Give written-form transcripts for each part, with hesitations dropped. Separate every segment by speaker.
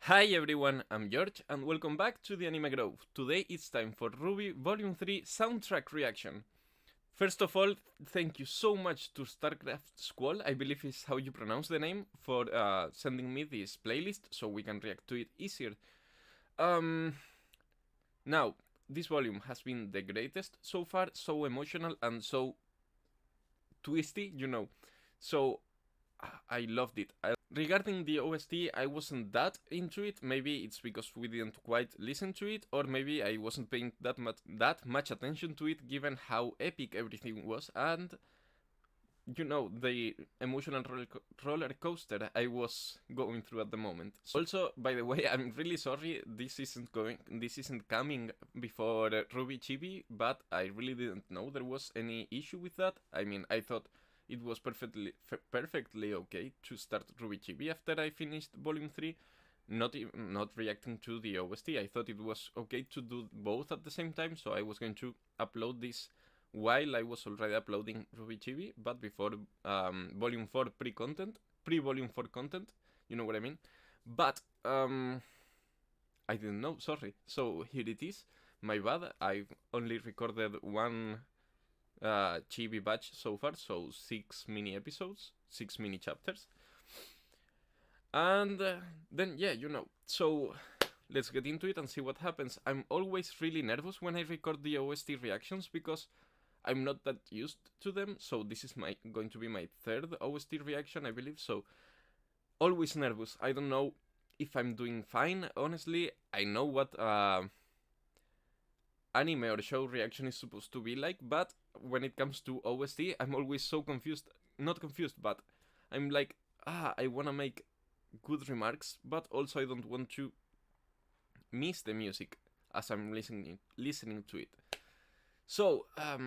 Speaker 1: Hi everyone, I'm George and welcome back to the Anime Grove. Today it's time for RWBY Volume 3 Soundtrack Reaction. First of all, thank you so much to StarCraft Squall, I believe is how you pronounce the name, for sending me this playlist so we can react to it easier. Now, this volume has been the greatest so far, so emotional and so twisty, So I loved it. Regarding the OST, I wasn't that into it. Maybe it's because we didn't quite listen to it, or maybe I wasn't paying that much attention to it, given how epic everything was, and the emotional roller coaster I was going through at the moment. Also, by the way, I'm really sorry this isn't coming before RWBY Chibi, but I really didn't know there was any issue with that. I mean, I thought it was perfectly okay to start RWBY Chibi after I finished Volume 3, not reacting to the OST. I thought it was okay to do both at the same time, so I was going to upload this while I was already uploading RWBY Chibi, but before Volume 4 pre-Volume 4 content, you know what I mean? But I didn't know, sorry. So here it is, my bad. I've only recorded one Chibi batch so far, so 6 mini episodes, 6 mini chapters. And then, yeah, so let's get into it and see what happens. I'm always really nervous when I record the OST reactions because I'm not that used to them, so this is going to be my third OST reaction, I believe, so always nervous. I don't know if I'm doing fine, honestly. I know what anime or show reaction is supposed to be like, but when it comes to OST, I'm always so confused. Not confused, but I'm like, I wanna make good remarks, but also I don't want to miss the music as I'm listening to it. So,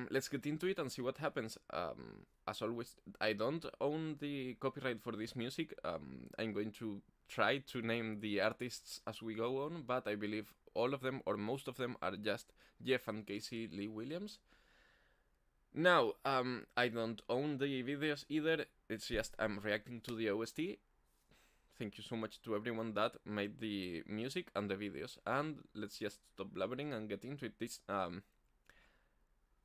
Speaker 1: let's get into it and see what happens. As always, I don't own the copyright for this music. I'm going to try to name the artists as we go on, but I believe all of them, or most of them, are just Jeff and Casey Lee Williams. Now, I don't own the videos either, it's just I'm reacting to the OST. Thank you so much to everyone that made the music and the videos, and let's just stop blabbering and get into it.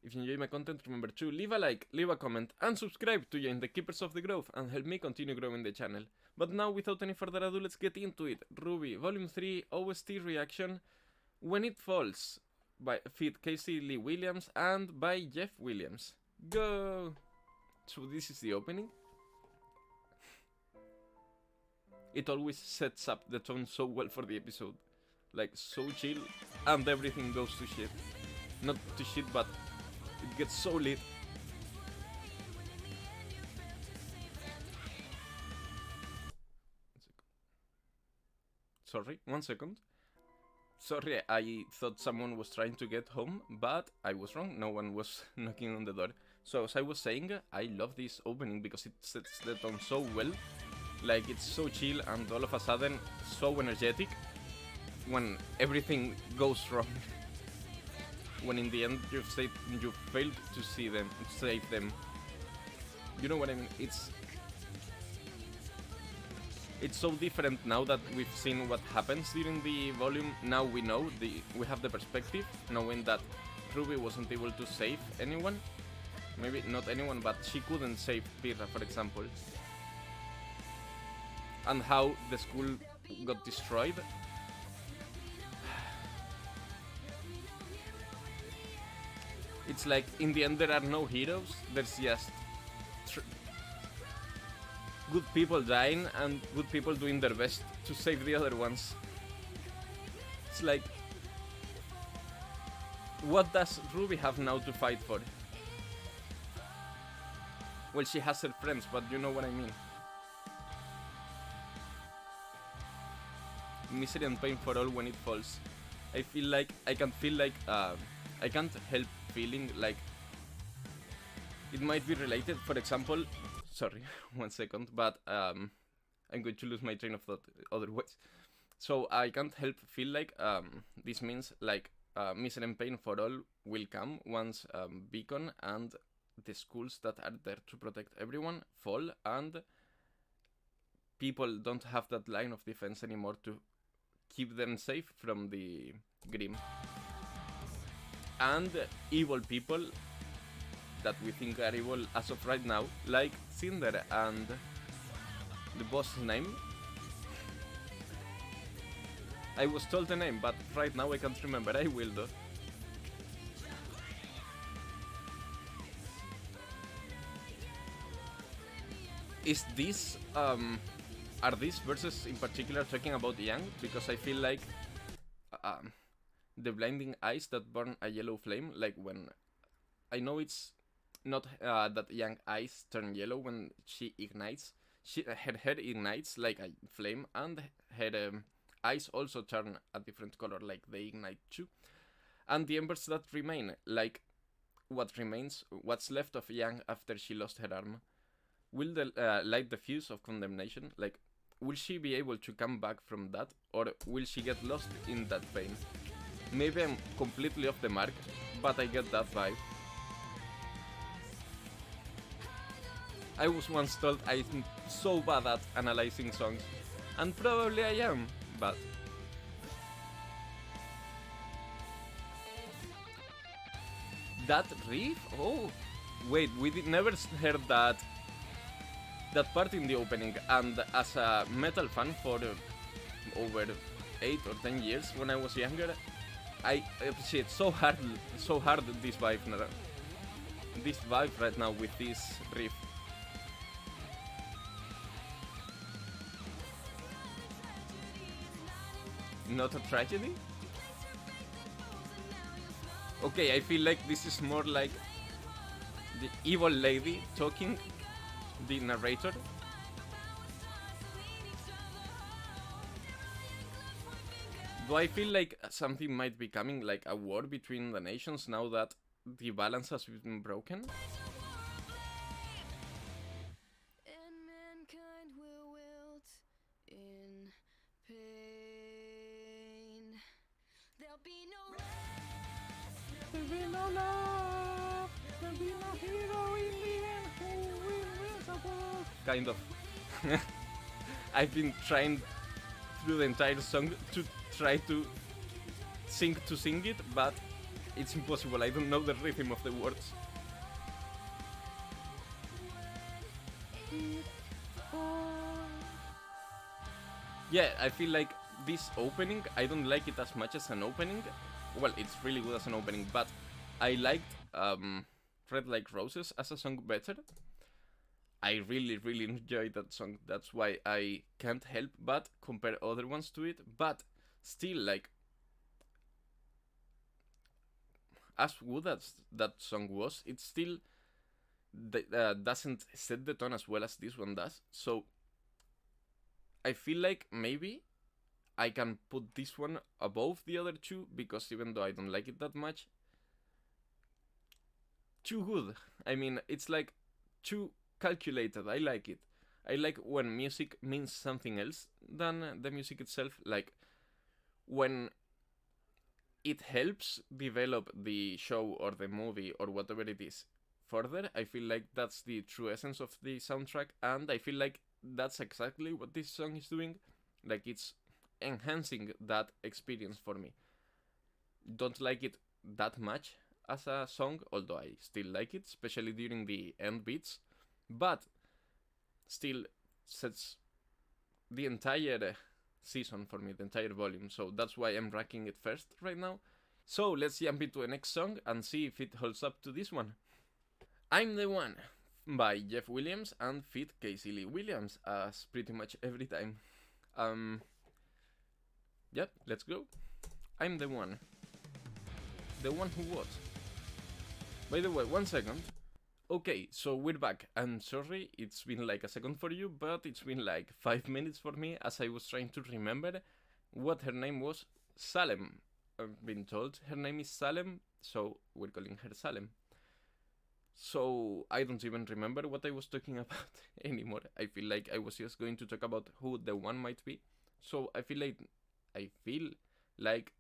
Speaker 1: If you enjoy my content, remember to leave a like, leave a comment, and subscribe to join the Keepers of the Grove and help me continue growing the channel. But now, without any further ado, let's get into it. RWBY Volume 3 OST Reaction, When It Falls, by feat Casey Lee Williams and by Jeff Williams. Go! So this is the opening. It always sets up the tone so well for the episode. Like, so chill, and everything goes to shit. Not to shit, but it gets so lit. Sorry, 1 second. Sorry, I thought someone was trying to get home, but I was wrong. No one was knocking on the door. So, as I was saying, I love this opening because it sets the tone so well. Like, it's so chill and all of a sudden so energetic when everything goes wrong. When in the end you failed to save them. You know what I mean? It's so different now that we've seen what happens during the volume. Now we know, we have the perspective, knowing that RWBY wasn't able to save anyone. Maybe not anyone, but she couldn't save Pyrrha, for example. And how the school got destroyed. It's like, in the end there are no heroes, there's just good people dying and good people doing their best to save the other ones. It's like, what does RWBY have now to fight for? Well, she has her friends, but you know what I mean. Misery and pain for all when it falls. I can't help feeling like it might be related. For example, sorry, 1 second, but I'm going to lose my train of thought otherwise. So I can't help feel like this means like misery and pain for all will come once Beacon and the schools that are there to protect everyone fall, and people don't have that line of defense anymore to keep them safe from the Grim. And evil people that we think are evil as of right now, like Cinder and the boss's name. I was told the name, but right now I can't remember. I will though. Is this are these verses in particular talking about Yang? Because I feel like the blinding eyes that burn a yellow flame, like when I know it's not that Yang eyes turn yellow when she ignites. Her head ignites like a flame, and her eyes also turn a different color, like they ignite too. And the embers that remain, like what remains, what's left of Yang after she lost her arm, will light the fuse of condemnation? Like, will she be able to come back from that, or will she get lost in that pain? Maybe I'm completely off the mark, but I get that vibe. I was once told I'm so bad at analyzing songs, and probably I am, but... That riff? Oh, wait, we never heard that part in the opening, and as a metal fan for over 8 or 10 years when I was younger, I appreciate so hard this vibe right now with this riff. Not a tragedy? Okay, I feel like this is more like the evil lady talking, the narrator. Do I feel like something might be coming, like a war between the nations now that the balance has been broken?
Speaker 2: And mankind will wilt in pain. There'll be no rest,
Speaker 1: There'll be no love, there'll be no hero in the end who will win the world. Kind of. I've been trying through the entire song to try to sing it, but it's impossible. I don't know the rhythm of the words. Yeah, I feel like this opening, I don't like it as much as an opening. Well, it's really good as an opening, but I liked Red Like Roses as a song better. I really enjoyed that song. That's why I can't help but compare other ones to it. But still, like, as good as that song was, it still doesn't set the tone as well as this one does. So I feel like maybe I can put this one above the other two, because even though I don't like it that much, too good. I mean, it's like too calculated. I like it. I like when music means something else than the music itself. Like when it helps develop the show or the movie or whatever it is further. I feel like that's the true essence of the soundtrack, and I feel like that's exactly what this song is doing. Like, it's enhancing that experience for me. Don't like it that much as a song, although I still like it, especially during the end beats, but still sets the entire season for me, the entire volume, so that's why I'm ranking it first right now. So let's jump into the next song and see if it holds up to this one. I'm the One by Jeff Williams and feat Casey Lee Williams, as pretty much every time. Yep, let's go. I'm the one. The one who was. By the way, 1 second. Okay, so we're back. I'm sorry, it's been like a second for you, but it's been like 5 minutes for me as I was trying to remember what her name was. Salem. I've been told her name is Salem, so we're calling her Salem. So I don't even remember what I was talking about anymore. I feel like I was just going to talk about who the one might be. So I feel like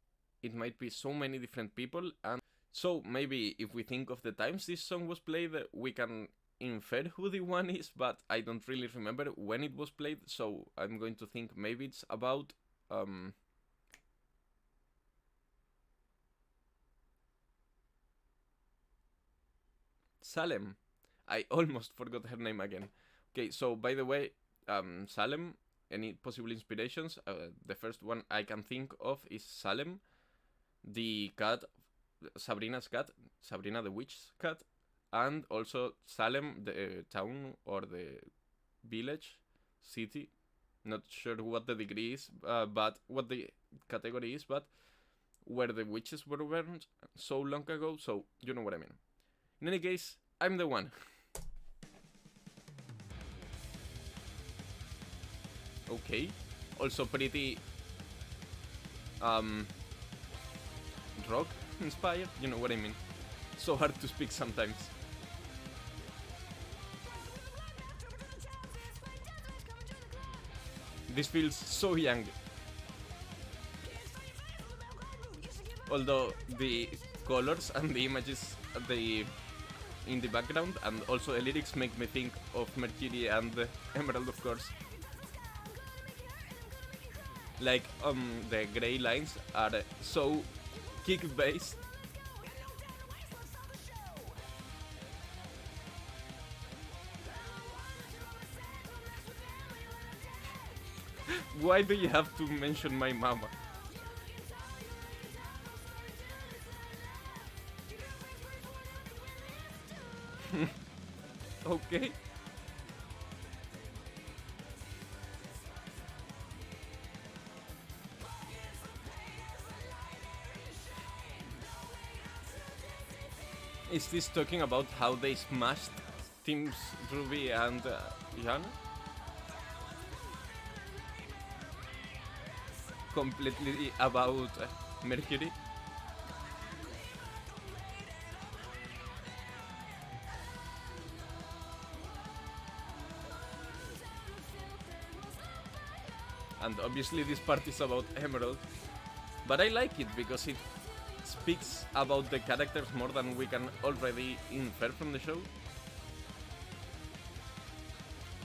Speaker 1: it might be so many different people, and so maybe if we think of the times this song was played, we can infer who the one is, but I don't really remember when it was played, so I'm going to think maybe it's about Salem. I almost forgot her name again. Okay, so by the way, Salem, any possible inspirations? The first one I can think of is Salem, the cat, Sabrina's cat, Sabrina the witch's cat, and also Salem, the town or the village, city. Not sure what the degree is, but what the category is, but where the witches were burned so long ago, so you know what I mean. In any case, I'm the one. Okay. Also pretty rock inspired, you know what I mean. So hard to speak sometimes. This feels so young. Although the colors and the images in the background and also the lyrics make me think of Mercury and Emerald, of course. Like the grey lines are so kick-based. Why do you have to mention my mama? Okay. Is this talking about how they smashed teams Ruby and Yana? Completely about Mercury? And obviously this part is about Emerald. But I like it because it speaks about the characters more than we can already infer from the show.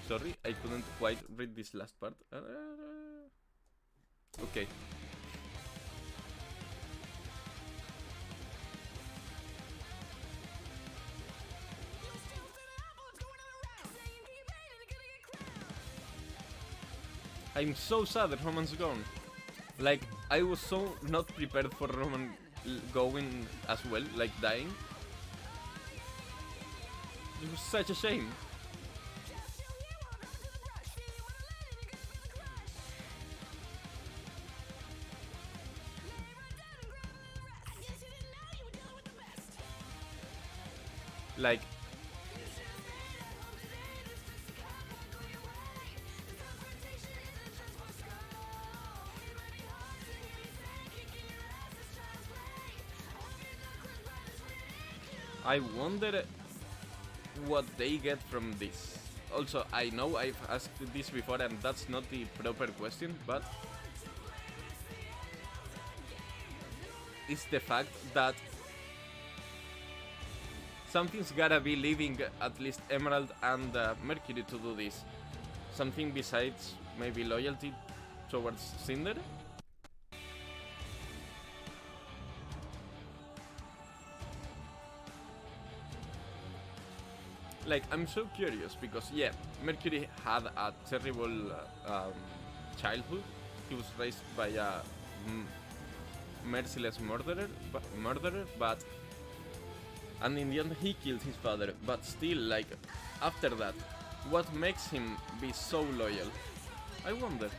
Speaker 1: Sorry, I couldn't quite read this last part. Okay. I'm so sad that Roman's gone. Like, I was so not prepared for Roman going as well, like dying. It was such a shame. Like, I wonder what they get from this. Also, I know I've asked this before and that's not the proper question, but it's the fact that something's gotta be leaving at least Emerald and Mercury to do this. Something besides maybe loyalty towards Cinder? Like, I'm so curious because, yeah, Mercury had a terrible childhood. He was raised by a merciless murderer, but and in the end he killed his father. But still, like, after that, what makes him be so loyal? I wonder.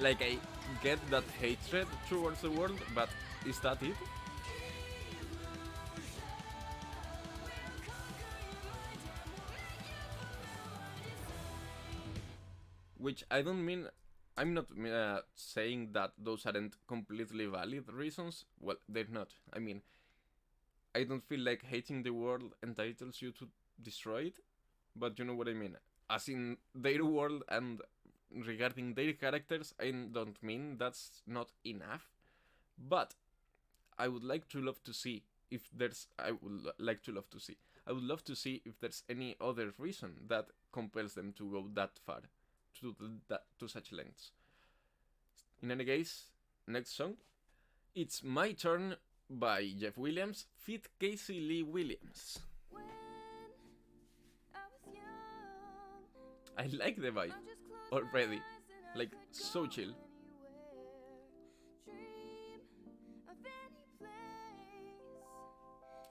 Speaker 1: Like, I get that hatred towards the world, but is that it? Which I don't mean, I'm not saying that those aren't completely valid reasons. Well, they're not. I mean, I don't feel like hating the world entitles you to destroy it, but you know what I mean. As in their world and regarding their characters, I don't mean that's not enough, but I would like to love to see if there's, I would love to see if there's any other reason that compels them to go that far. to such lengths. In any case, next song, It's My Turn by Jeff Williams feat Casey Lee Williams.
Speaker 2: When I was young,
Speaker 1: I like the vibe
Speaker 2: I just closed
Speaker 1: already,
Speaker 2: my eyes and I
Speaker 1: like
Speaker 2: could
Speaker 1: so
Speaker 2: go
Speaker 1: chill.
Speaker 2: anywhere. Dream of any place.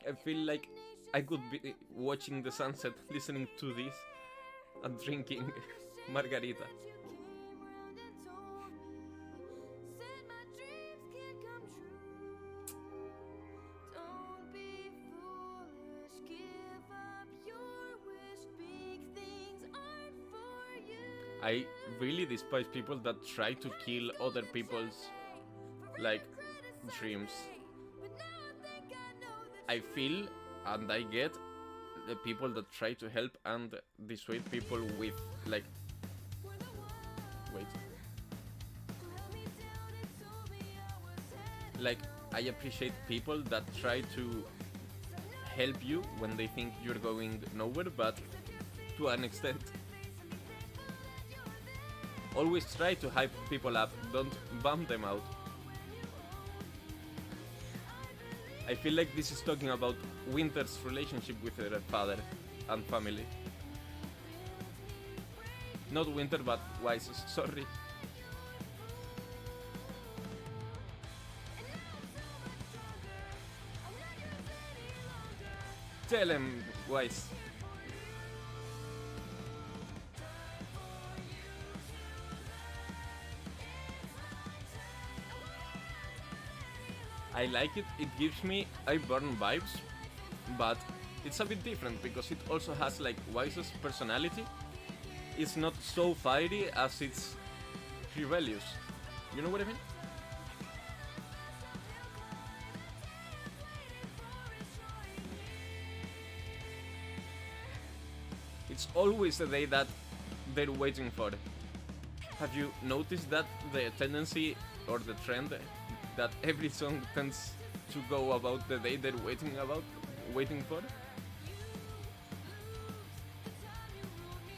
Speaker 1: I feel like I could be watching the sunset, listening to this, and drinking margarita.
Speaker 2: But you came round and told me, said my dreams can come true. Don't be foolish, give up your wish. Big things aren't for you.
Speaker 1: I really despise people that try to kill other people's like dreams.
Speaker 2: But now I think I know the
Speaker 1: I feel and I get the people that try to help and dissuade people with like wait. Like I appreciate people that try to help you when they think you're going nowhere, but to an extent. Always try to hype people up, don't bum them out. I feel like this is talking about Winter's relationship with her father and family. Not Winter, but Weiss, sorry. Tell him, Weiss. I like it, it gives me ABRN vibes, but it's a bit different because it also has like Weiss's personality. It's not so fiery as it's rebellious. You know what I mean? It's always the day that they're waiting for. Have you noticed that the tendency or the trend that every song tends to go about the day they're waiting for?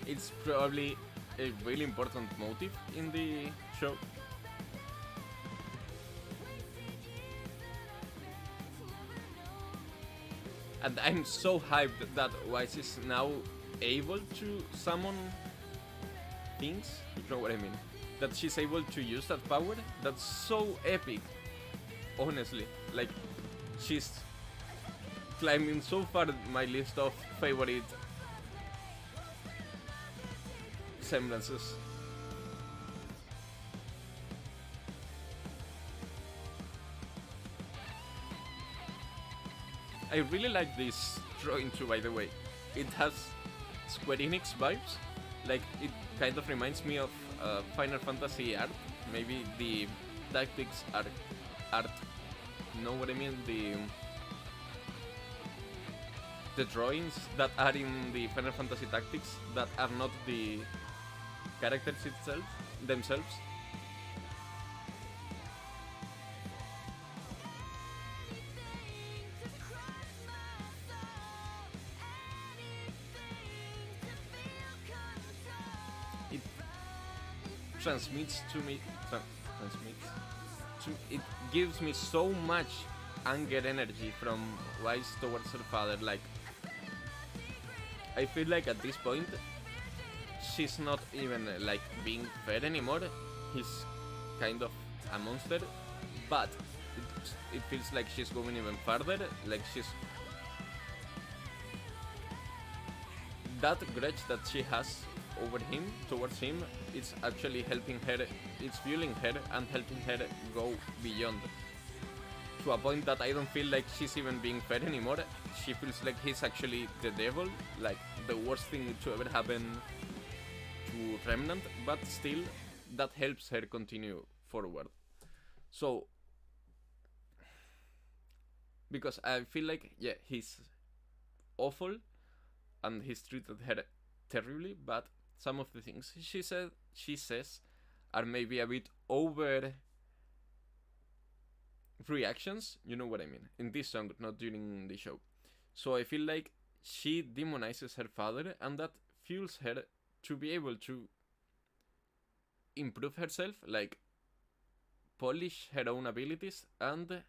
Speaker 1: It's probably a really important motive in the show. And I'm so hyped that Weiss is now able to summon things, you know what I mean? That she's able to use that power, that's so epic. Honestly, like, she's climbing so far my list of favorite semblances. I really like this drawing too, by the way. It has Square Enix vibes, like it kind of reminds me of Final Fantasy art, maybe the tactics art, know what I mean? The drawings that are in the Final Fantasy Tactics that are not the characters themselves. It transmits to me, it gives me so much anger energy from Weiss towards her father. Like, I feel like at this point she's not even like being fair anymore. He's kind of a monster, but it feels like she's going even further. Like she's that grudge that she has over him, towards him, it's actually helping her, it's fueling her and helping her go beyond. To a point that I don't feel like she's even being fair anymore. She feels like he's actually the devil, like the worst thing to ever happen to Remnant, but still, that helps her continue forward. So, because I feel like, yeah, he's awful and he's treated her terribly, but some of the things she says are maybe a bit over reactions, you know what I mean, in this song, not during the show. So I feel like she demonizes her father, and that fuels her to be able to improve herself, like polish her own abilities, and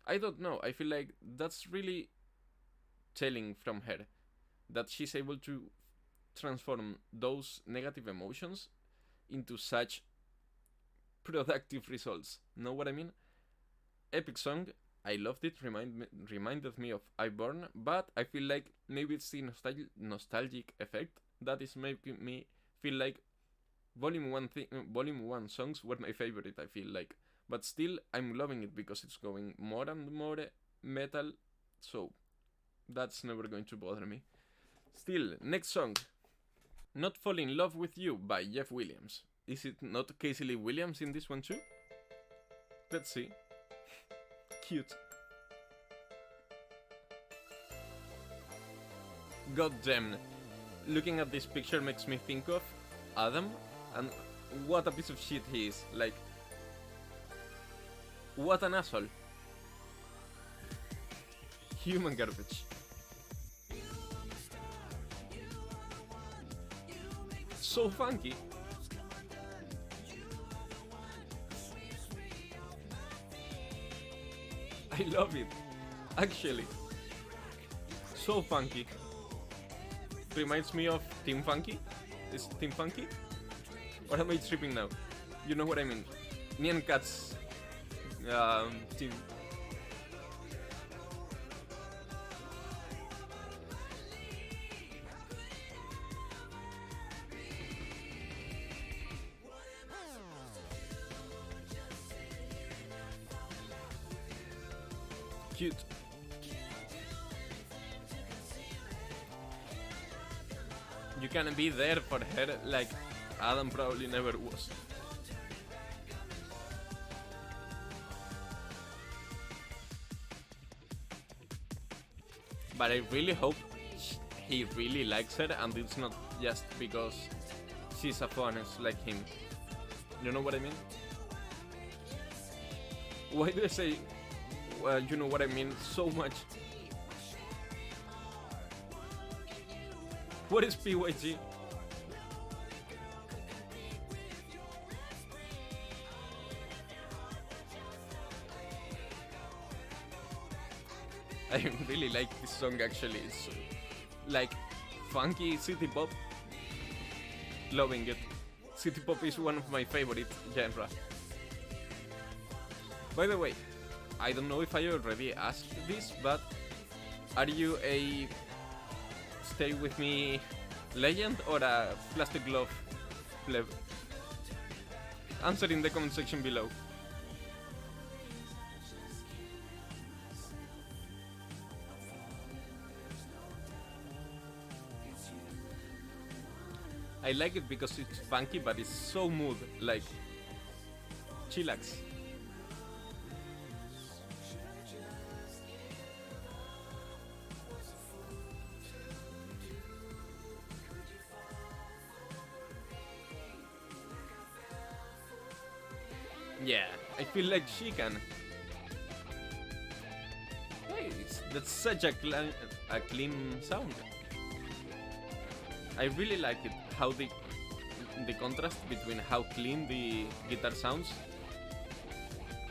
Speaker 1: I don't know, I feel like that's really telling from her that she's able to transform those negative emotions into such productive results. Know what I mean? Epic song. I loved it. Reminded me of ABRN, but I feel like maybe it's the nostalgic effect that is making me feel like Volume 1 songs were my favorite. I feel like, but still I'm loving it because it's going more and more metal. So that's never going to bother me. Still, next song, Not Fall in Love with You by Jeff Williams. Is it not Casey Lee Williams in this one too? Let's see. Cute. God damn. Looking at this picture makes me think of Adam, and what a piece of shit he is. Like, what an asshole. Human garbage. So funky. I love it. Actually. So funky. Reminds me of Team Funky. Is Team Funky? Or am I tripping now? You know what I mean. Nyan Cat's team. Cute. You can be there for her like Adam probably never was. But I really hope he really likes her and it's not just because she's a honest like him. You know what I mean? Why do I say, well, you know what I mean so much? What is PYG? I really like this song actually. It's like funky city pop. Loving it. City pop is one of my favorite genre. By the way, I don't know if I already asked this, but are you a Stay With Me legend or a Plastic Glove pleb? Answer in the comment section below. I like it because it's funky, but it's so smooth, like chillax. Yeah, I feel like she can. Hey, that's such a clean sound. I really like it, how the contrast between how clean the guitar sounds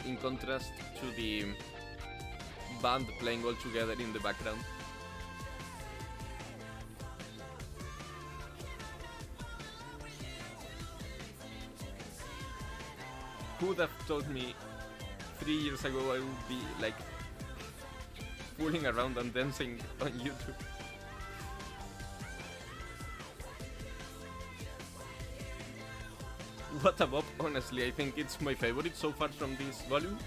Speaker 1: in contrast to the band playing all together in the background. Who would have told me 3 years ago I would be like fooling around and dancing on YouTube? What a bop, honestly, I think it's my favorite so far from this volume.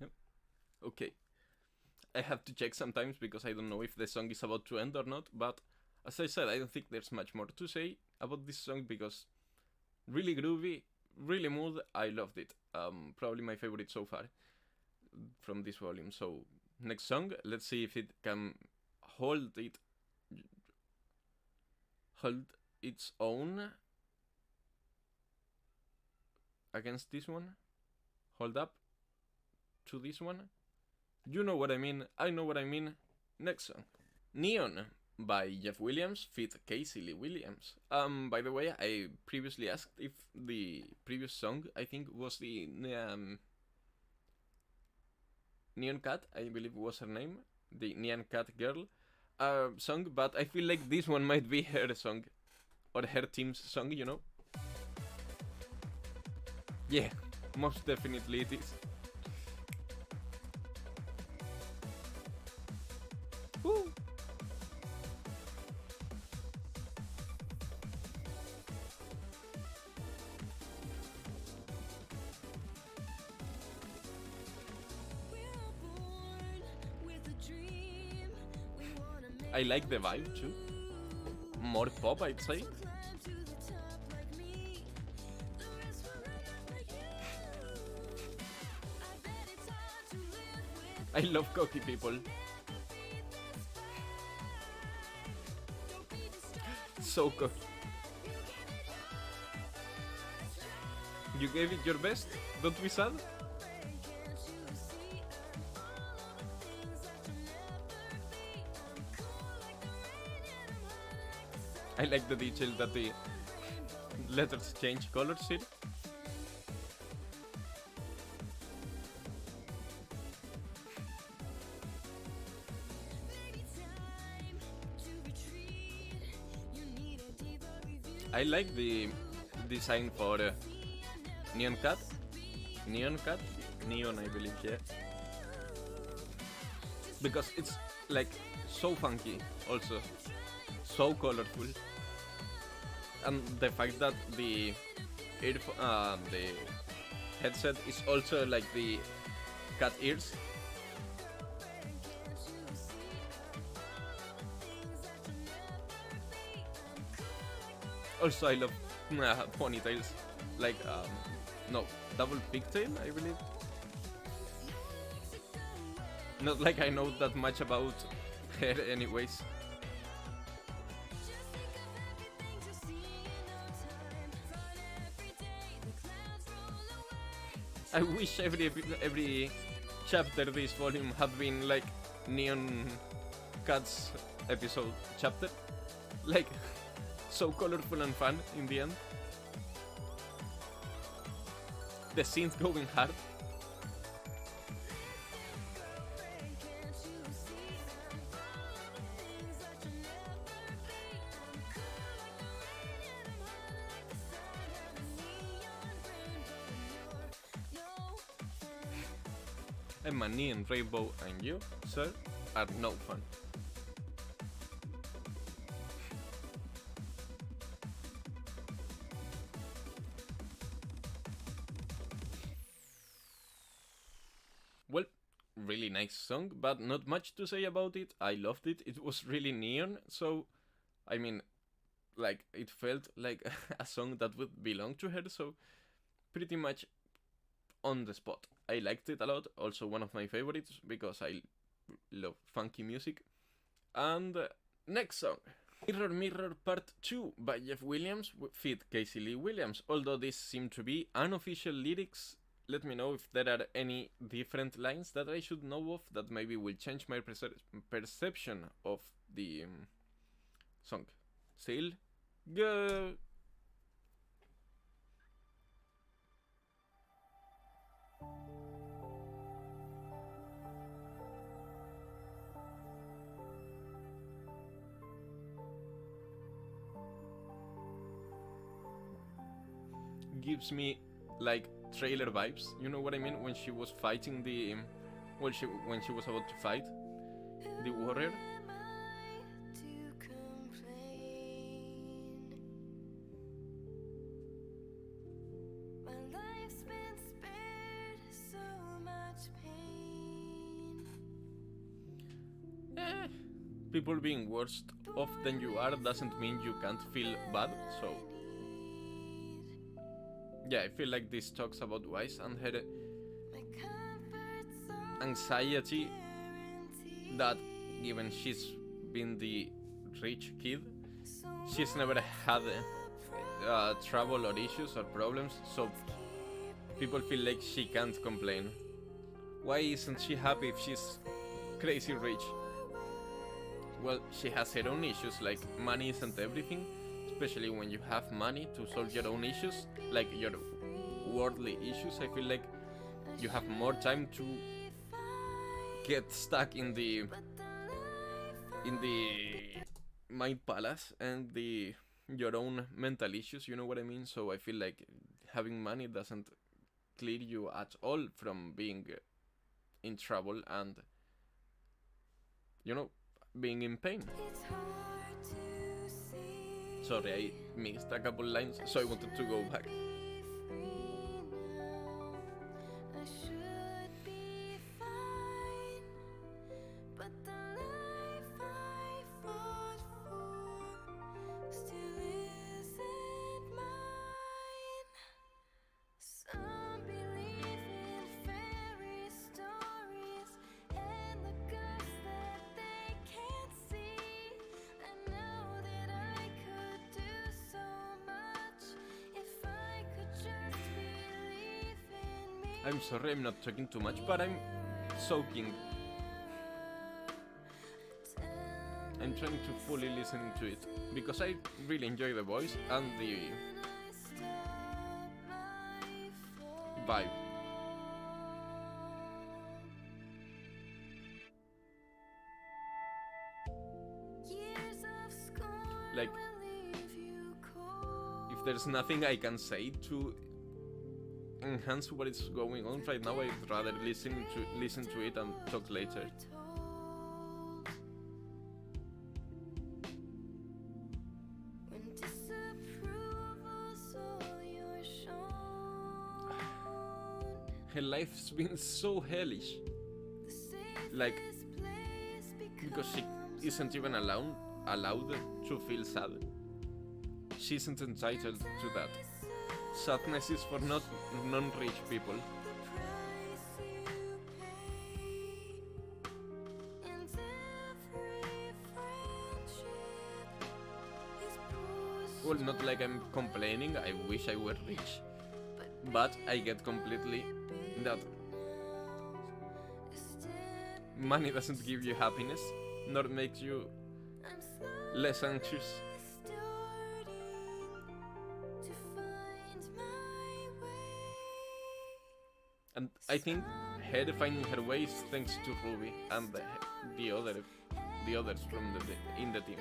Speaker 1: Yep. Okay. I have to check sometimes because I don't know if the song is about to end or not, but as I said, I don't think there's much more to say about this song because really groovy, really mood. I loved it. Probably my favorite so far from this volume. So next song, let's see if it can hold its own against this one. Hold up to this one. You know what I mean. I know what I mean. Next song. Neon by Jeff Williams feat. Casey Lee Williams. By the way, I previously asked if the previous song, I think, was the Neon Cat, I believe was her name, the Neon Cat Girl song, but I feel like this one might be her song, or her team's song, you know? Yeah, most definitely it is. Woo! I like the vibe too. More pop, I'd say. I love cocky people. So cocky. You gave it your best? Don't be sad? I like the detail that the letters change colors here. I like the design for Neon Cat. Neon Cat? Neon, I believe, yeah. Because it's like so funky also. So colorful. And the fact that the headset is also like the cat ears. Also, I love ponytails. Like, no, double pigtail, I believe. Not like I know that much about hair, anyways. I wish every chapter this volume had been like Neon Cat's episode chapter. Like, so colorful and fun in the end. The synth going hard. Emma, Neon, Rainbow, and you, sir, are no fun. Well, really nice song, but not much to say about it. I loved it. It was really neon, so, I mean, like, it felt like a song that would belong to her, so pretty much on the spot. I liked it a lot, also one of my favorites, because I love funky music. And next song, Mirror Mirror Part 2 by Jeff Williams feat. Casey Lee Williams. Although these seem to be unofficial lyrics, let me know if there are any different lines that I should know of that maybe will change my perception of the song. Still, go! Gives me like trailer vibes, you know what I mean, when she was fighting the when she was about to fight the warrior. People being worse off than you are doesn't mean you can't feel bad, so yeah, I feel like this talks about Weiss and her anxiety that, given she's been the rich kid, she's never had trouble or issues or problems, so people feel like she can't complain. Why isn't she happy if she's crazy rich? Well, she has her own issues, like money isn't everything, especially when you have money to solve your own issues, like your worldly issues. I feel like you have more time to get stuck in the mind palace and your own mental issues, you know what I mean? So I feel like having money doesn't clear you at all from being in trouble and, you know, being in pain. Sorry, I missed a couple lines, so I wanted to go back. I'm sorry I'm not talking too much, but I'm soaking. I'm trying to fully listen to it, because I really enjoy the voice and the vibe. Like, if there's nothing I can say to enhance what is going on right now, I'd rather listen to it and talk later. Her life's been so hellish, like, because she isn't even allowed to feel sad. She isn't entitled to that. Sadness is for non-rich people. Well, not like I'm complaining, I wish I were rich, but I get completely that money doesn't give you happiness, nor makes you less anxious. And I think her finding her way is thanks to RWBY and the others from in the team.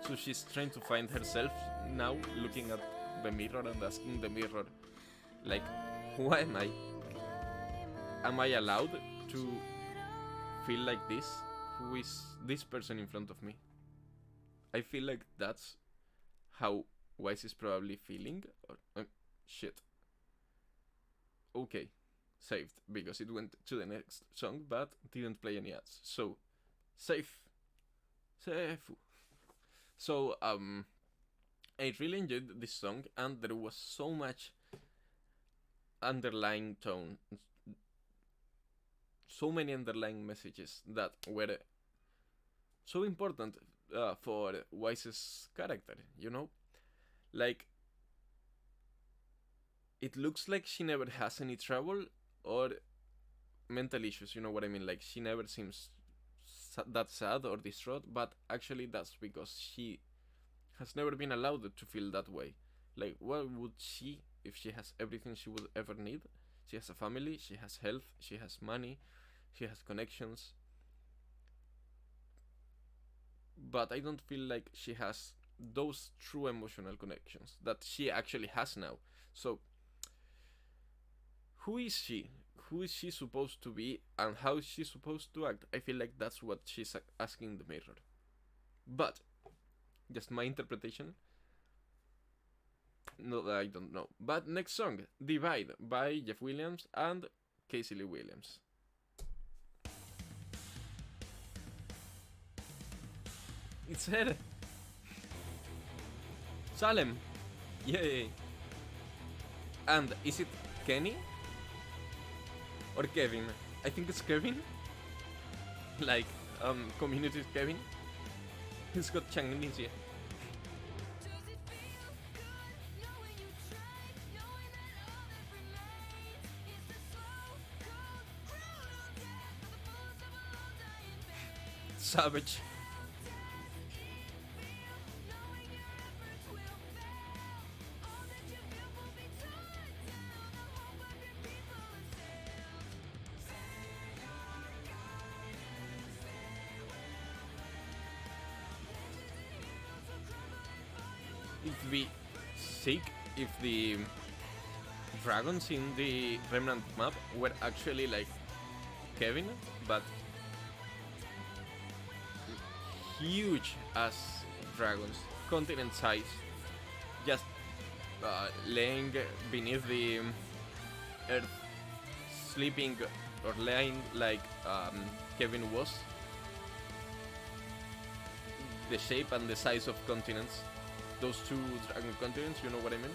Speaker 1: So she's trying to find herself now, looking at the mirror and asking the mirror, like, who am I? Am I allowed to feel like this? Who is this person in front of me? I feel like that's how Weiss is probably feeling. Shit. Okay, saved, because it went to the next song, but didn't play any ads. So, safe. So, I really enjoyed this song, and there was so much underlying tone, so many underlying messages that were so important for Weiss's character, you know? Like, it looks like she never has any trouble or mental issues, you know what I mean? Like, she never seems that sad or distraught, but actually that's because she has never been allowed to feel that way. Like, what would she, if she has everything she would ever need? She has a family, she has health, she has money, she has connections, but I don't feel like she has those true emotional connections that she actually has now. So, who is she? Who is she supposed to be, and how is she supposed to act? I feel like that's what she's asking the mirror. But, just my interpretation. No, I don't know. But next song, Divide, by Jeff Williams and Casey Lee Williams. It's her! Salem! Yay! And is it Kenny? or Kevin. I think it's Kevin. Like, community Kevin. He's got Chinese.
Speaker 2: Does it feel good knowing you tried, knowing that all that remains is the slow, cold, brutal death of the bullets that will all die in vain?
Speaker 1: Savage.
Speaker 2: Does it feel knowing your efforts will fail? All that you built will be torn down. The hope of your people assailed. Say your guidance, say will fail. Legends and heroes will crumble and fall. You will
Speaker 1: It'd be sick if the dragons in the Remnant map were actually like Kevin, but huge as dragons, continent size, just laying beneath the earth, sleeping or lying like Kevin was. The shape and the size of continents, those two dragon continents, you know what I mean?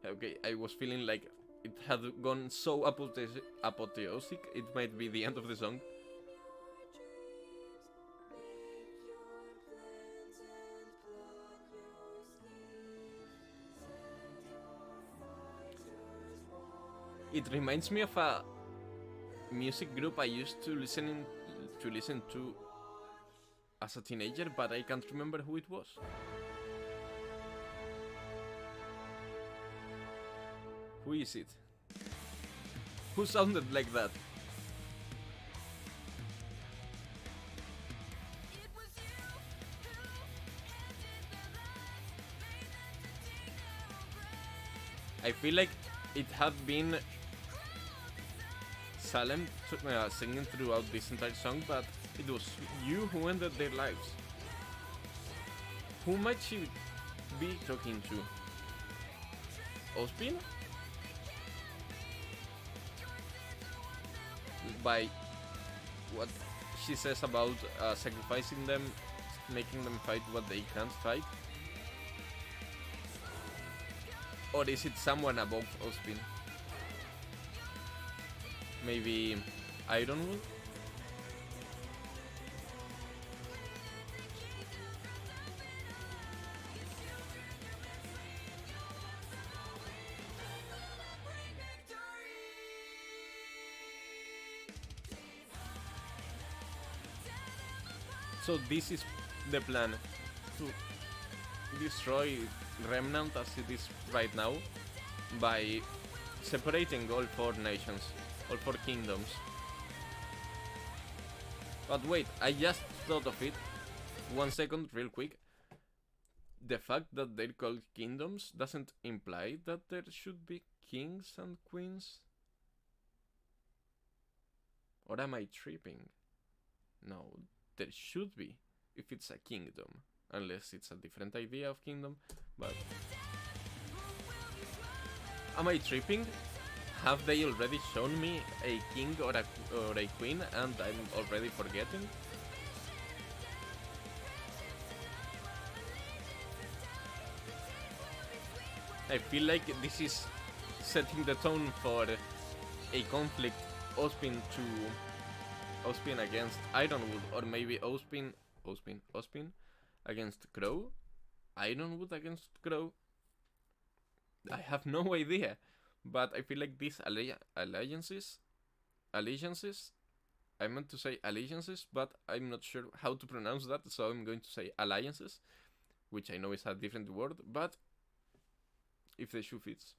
Speaker 1: Okay, I was feeling like it had gone so apotheosic, it might be the end of the song. It reminds me of a music group I used to listen to as a teenager, but I can't remember who it was. Who is it? Who sounded like that?
Speaker 2: It was you who ended their lives, made them to dig their own graves.
Speaker 1: I feel like it had been Salem singing throughout this entire song, but it was you who ended their lives. Who might she be talking to? Ospin? By what she says about sacrificing them, making them fight what they can't fight? Or is it someone above Ospin? Maybe Ironwood? So this is the plan, to destroy Remnant as it is right now by separating all four nations, all four kingdoms. But wait, I just thought of it. 1 second, real quick. The fact that they're called kingdoms doesn't imply that there should be kings and queens? Or am I tripping? No, there should be, if it's a kingdom. Unless it's a different idea of kingdom, but... Am I tripping? Have they already shown me a king or a queen and I'm already forgetting? I feel like this is setting the tone for a conflict, Ospin against Ironwood, or maybe Ospin against Crow, Ironwood against Crow. I have no idea, but I feel like these allegiances, I meant to say allegiances, but I'm not sure how to pronounce that, so I'm going to say alliances, which I know is a different word, but if the shoe fits.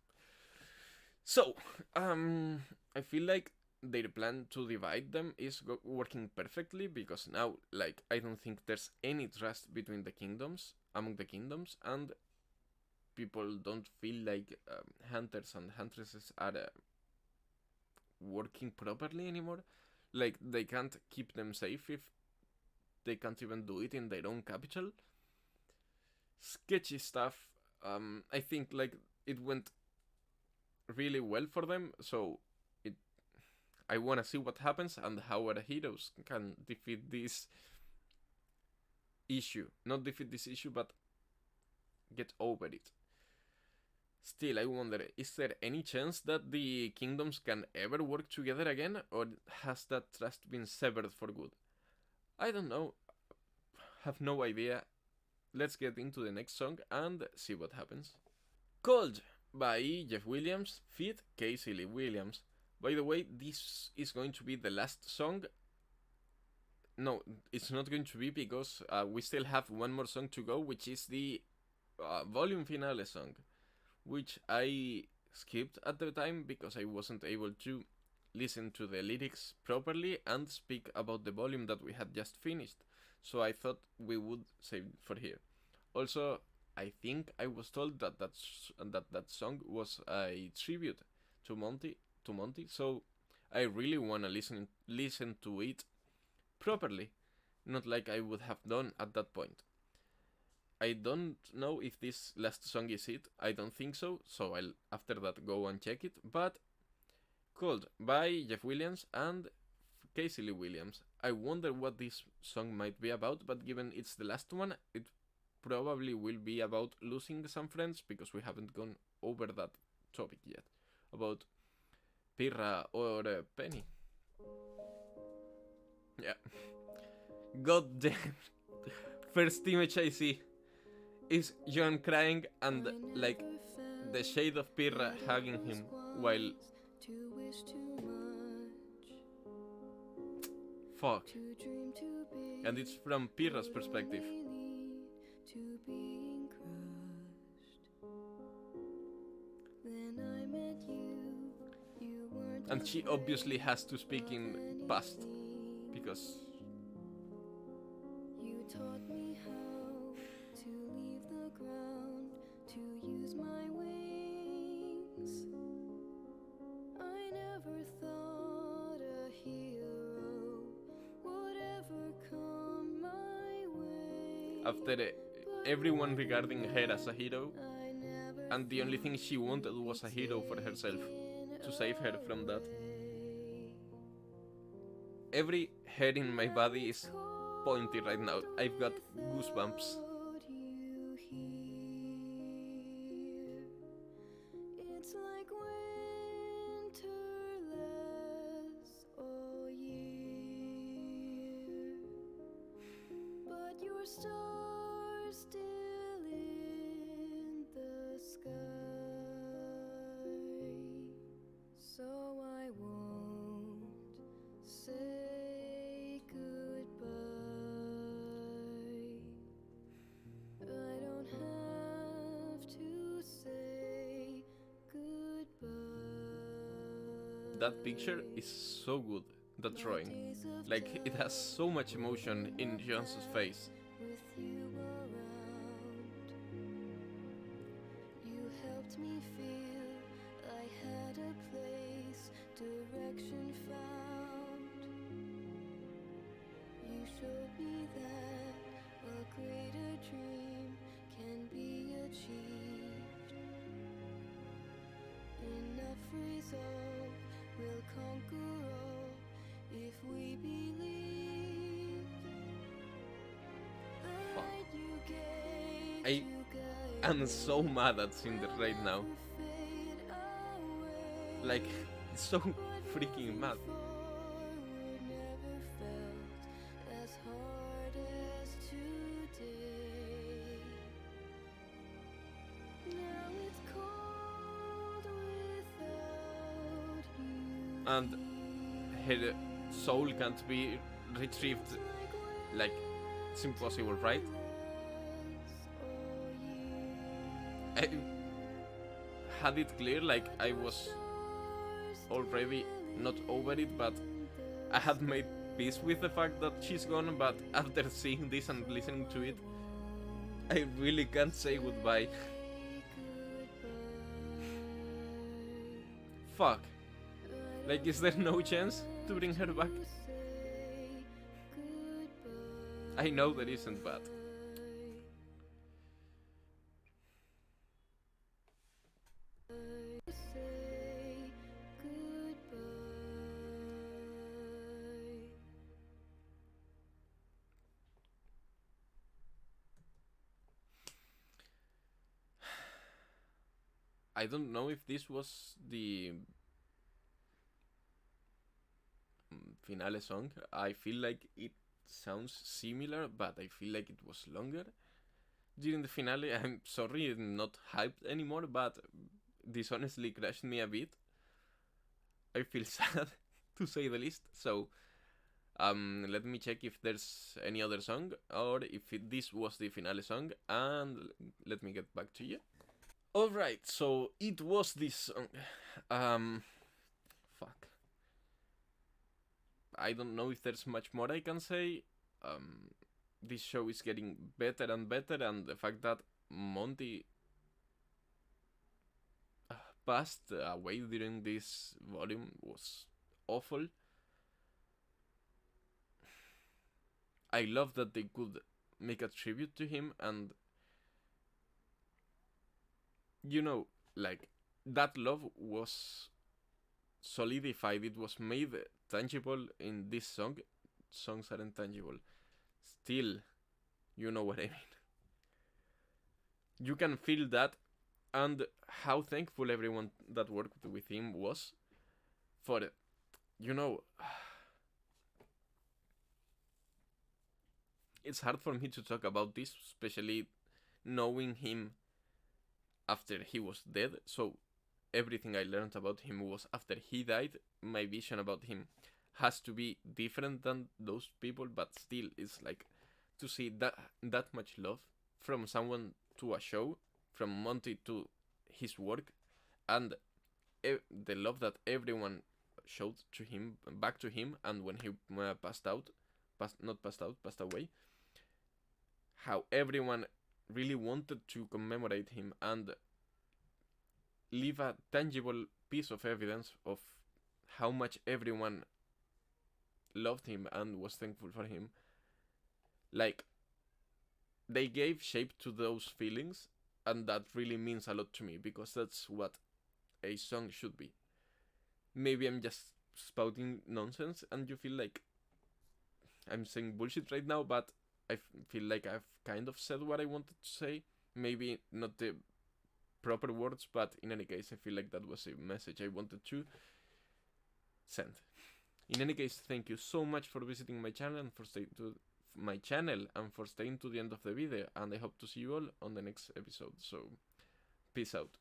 Speaker 1: So, I feel like their plan to divide them is working perfectly, because now, like, I don't think there's any trust between the kingdoms, among the kingdoms, and people don't feel like hunters and huntresses are working properly anymore. Like, they can't keep them safe if they can't even do it in their own capital. Sketchy stuff. I think, like, it went really well for them, so I wanna see what happens and how our heroes can defeat this issue. Not defeat this issue, but get over it. Still, I wonder, is there any chance that the kingdoms can ever work together again, or has that trust been severed for good? I don't know, have no idea. Let's get into the next song and see what happens. Cold by Jeff Williams, feat. Casey Lee Williams. By the way, this is going to be the last song. No, it's not going to be, because we still have one more song to go, which is the volume finale song, which I skipped at the time because I wasn't able to listen to the lyrics properly and speak about the volume that we had just finished. So I thought we would save it for here. Also, I think I was told that that song was a tribute to Monty. So I really wanna listen to it properly, not like I would have done at that point. I don't know if this last song is it. I don't think so. So I'll after that go and check it. But Cold by Jeff Williams and Casey Lee Williams. I wonder what this song might be about, but given it's the last one, it probably will be about losing some friends, because we haven't gone over that topic yet. About Pirra or Penny. Yeah. God damn. First image I see is John crying and like the shade of Pirra hugging him while... Fuck. And it's from Pirra's perspective. And she obviously has to speak in past, because...
Speaker 2: You taught me how to leave the ground, to use my wings. I never thought a hero would ever come my way.
Speaker 1: After everyone regarding her as a hero, and the only thing she wanted was a hero for herself, to save her from that. Every hair in my body is pointy right now. I've got goosebumps.
Speaker 2: It's like winterless all year, but your star's still in the sky, so I won't say goodbye. I don't have to say goodbye.
Speaker 1: That picture is so good, that drawing. Like, it has so much emotion in John's face.
Speaker 2: With you around, you helped me feel I had a place, direction found. You showed me that a greater dream can be achieved. Enough resolve will conquer all if we believe. The light you gave
Speaker 1: I
Speaker 2: to guide
Speaker 1: am so mad at Cinder right now.
Speaker 2: fade away.
Speaker 1: Like, so freaking mad.
Speaker 2: Forward never felt as hard as today. Now it's cold without you.
Speaker 1: And her soul can't be retrieved. Like, it's impossible, right? I had it clear, like I was already not over it, but I had made peace with the fact that she's gone. But after seeing this and listening to it, I really can't say goodbye. Fuck. Like, is there no chance to bring her back? I know there isn't, but... I don't know if this was the finale song. I feel like it sounds similar, but I feel like it was longer during the finale. I'm sorry, I'm not hyped anymore, but this honestly crashed me a bit. I feel sad, to say the least. So, let me check if there's any other song or if this was the finale song, and let me get back to you. Alright, so it was this song. Fuck. I don't know if there's much more I can say. This show is getting better and better, and the fact that Monty passed away during this volume was awful. I love that they could make a tribute to him, and you know, like, that love was solidified, it was made tangible in this song. Songs aren't tangible. Still, you know what I mean. You can feel that, and how thankful everyone that worked with him was for, you know, it's hard for me to talk about this, especially knowing him after he was dead. So everything I learned about him was after he died. My vision about him has to be different than those people, but still, it's like to see that much love from someone to a show, from Monty to his work, and the love that everyone showed to him, back to him, and when he passed away, how everyone really wanted to commemorate him and leave a tangible piece of evidence of how much everyone loved him and was thankful for him. Like, they gave shape to those feelings, and that really means a lot to me, because that's what a song should be. Maybe I'm just spouting nonsense and you feel like I'm saying bullshit right now, but I feel like I've kind of said what I wanted to say. Maybe not the proper words, but in any case, I feel like that was a message I wanted to send. In any case, thank you so much for visiting my channel and for staying to the end of the video, and I hope to see you all on the next episode. So, peace out.